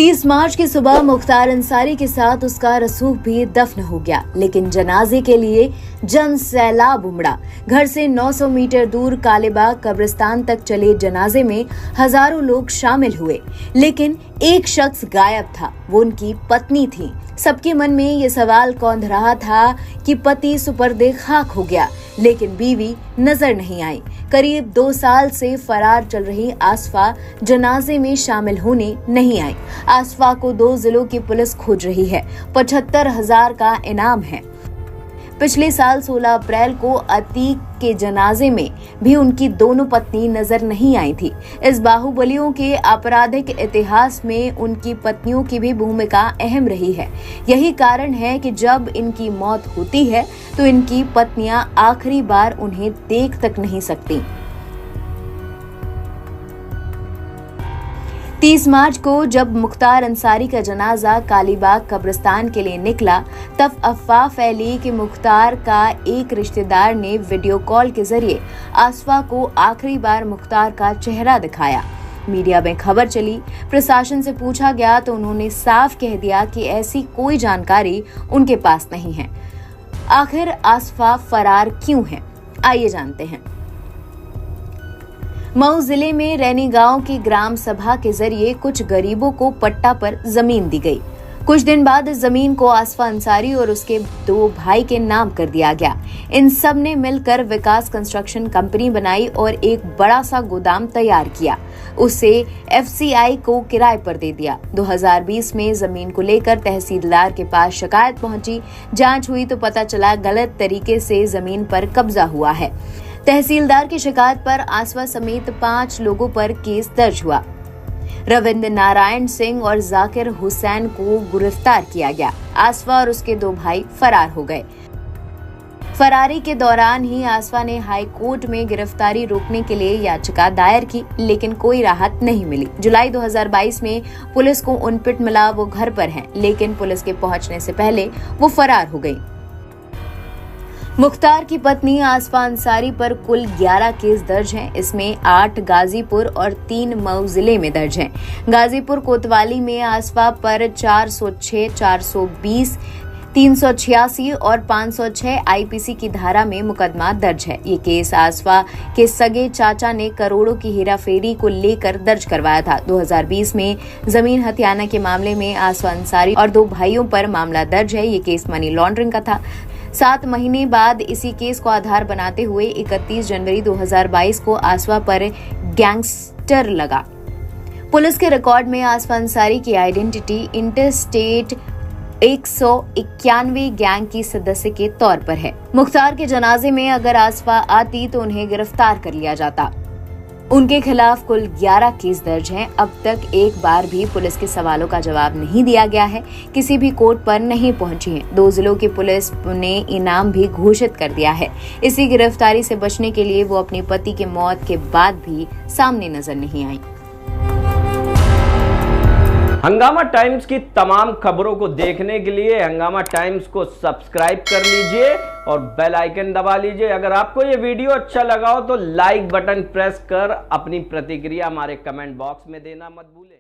30 मार्च की सुबह मुख्तार अंसारी के साथ उसका रसूख भी दफन हो गया, लेकिन जनाजे के लिए जन सैलाब उमड़ा। घर से 900 मीटर दूर कालेबाग कब्रिस्तान तक चले जनाजे में हजारों लोग शामिल हुए, लेकिन एक शख्स गायब था। वो उनकी पत्नी थी। सबके मन में ये सवाल कौंध रहा था कि पति सुपर्दे खाक हो गया, लेकिन बीवी नजर नहीं आई। करीब 2 साल से फरार चल रही आसफा जनाजे में शामिल होने नहीं आई। आसफा को 2 जिलों की पुलिस खोज रही है। 75,000 का इनाम है। पिछले साल 16 अप्रैल को अतीक के जनाजे में भी उनकी दोनों पत्नी नजर नहीं आई थी। इस बाहुबलियों के आपराधिक इतिहास में उनकी पत्नियों की भी भूमिका अहम रही है। यही कारण है कि जब इनकी मौत होती है तो इनकी पत्नियां आखिरी बार उन्हें देख तक नहीं सकती। 30 मार्च को जब मुख्तार अंसारी का जनाजा कालीबाग कब्रिस्तान के लिए निकला, तब अफवाह फैली कि मुख्तार का एक रिश्तेदार ने वीडियो कॉल के जरिए आसफा को आखिरी बार मुख्तार का चेहरा दिखाया। मीडिया में खबर चली, प्रशासन से पूछा गया तो उन्होंने साफ कह दिया कि ऐसी कोई जानकारी उनके पास नहीं है। आखिर आसफा फरार क्यों है, आइए जानते हैं। मऊ जिले में रैनी गांव की ग्राम सभा के जरिए कुछ गरीबों को पट्टा पर जमीन दी गई। कुछ दिन बाद इस जमीन को आसफा अंसारी और उसके 2 भाई के नाम कर दिया गया। इन सब ने मिलकर विकास कंस्ट्रक्शन कंपनी बनाई और एक बड़ा सा गोदाम तैयार किया। उसे FCI को किराए पर दे दिया। 2020 में जमीन को लेकर तहसीलदार के पास शिकायत पहुंची। जांच हुई तो पता चला गलत तरीके से जमीन पर कब्जा हुआ है। तहसीलदार की शिकायत पर आसफा समेत 5 लोगों पर केस दर्ज हुआ। रविंद्र नारायण सिंह और जाकिर हुसैन को गिरफ्तार किया गया। आसफा और उसके 2 भाई फरार हो गए। फरारी के दौरान ही आसफा ने हाई कोर्ट में गिरफ्तारी रोकने के लिए याचिका दायर की, लेकिन कोई राहत नहीं मिली। जुलाई 2022 में पुलिस को उनपिट मिला। वो घर पर हैं, लेकिन पुलिस के पहुंचने से पहले वो फरार हो गई। मुख्तार की पत्नी आसफा अंसारी पर कुल 11 केस दर्ज हैं। इसमें 8 गाजीपुर और 3 मऊ जिले में दर्ज हैं। गाजीपुर कोतवाली में आसफा पर 406, 420, 386 और 506 IPC की धारा में मुकदमा दर्ज है। ये केस आसफा के सगे चाचा ने करोड़ों की हेराफेरी को लेकर दर्ज करवाया था। 2020 में जमीन हथियाना के मामले में आसफा अंसारी और 2 भाइयों पर मामला दर्ज है। ये केस मनी लॉन्ड्रिंग का था। 7 महीने बाद इसी केस को आधार बनाते हुए 31 जनवरी 2022 को आसफा पर गैंगस्टर लगा। पुलिस के रिकॉर्ड में आसफा अंसारी की आइडेंटिटी इंटरस्टेट 191 गैंग की सदस्य के तौर पर है। मुख्तार के जनाजे में अगर आसफा आती तो उन्हें गिरफ्तार कर लिया जाता। उनके खिलाफ कुल 11 केस दर्ज हैं। अब तक एक बार भी पुलिस के सवालों का जवाब नहीं दिया गया है। किसी भी कोर्ट पर नहीं पहुंची है। 2 जिलों की पुलिस ने इनाम भी घोषित कर दिया है। इसी गिरफ्तारी से बचने के लिए वो अपने पति के मौत के बाद भी सामने नजर नहीं आई। हंगामा टाइम्स की तमाम खबरों को देखने के लिए हंगामा टाइम्स को सब्सक्राइब कर लीजिए और बेल आइकन दबा लीजिए। अगर आपको ये वीडियो अच्छा लगा हो तो लाइक बटन प्रेस कर अपनी प्रतिक्रिया हमारे कमेंट बॉक्स में देना मत भूलें।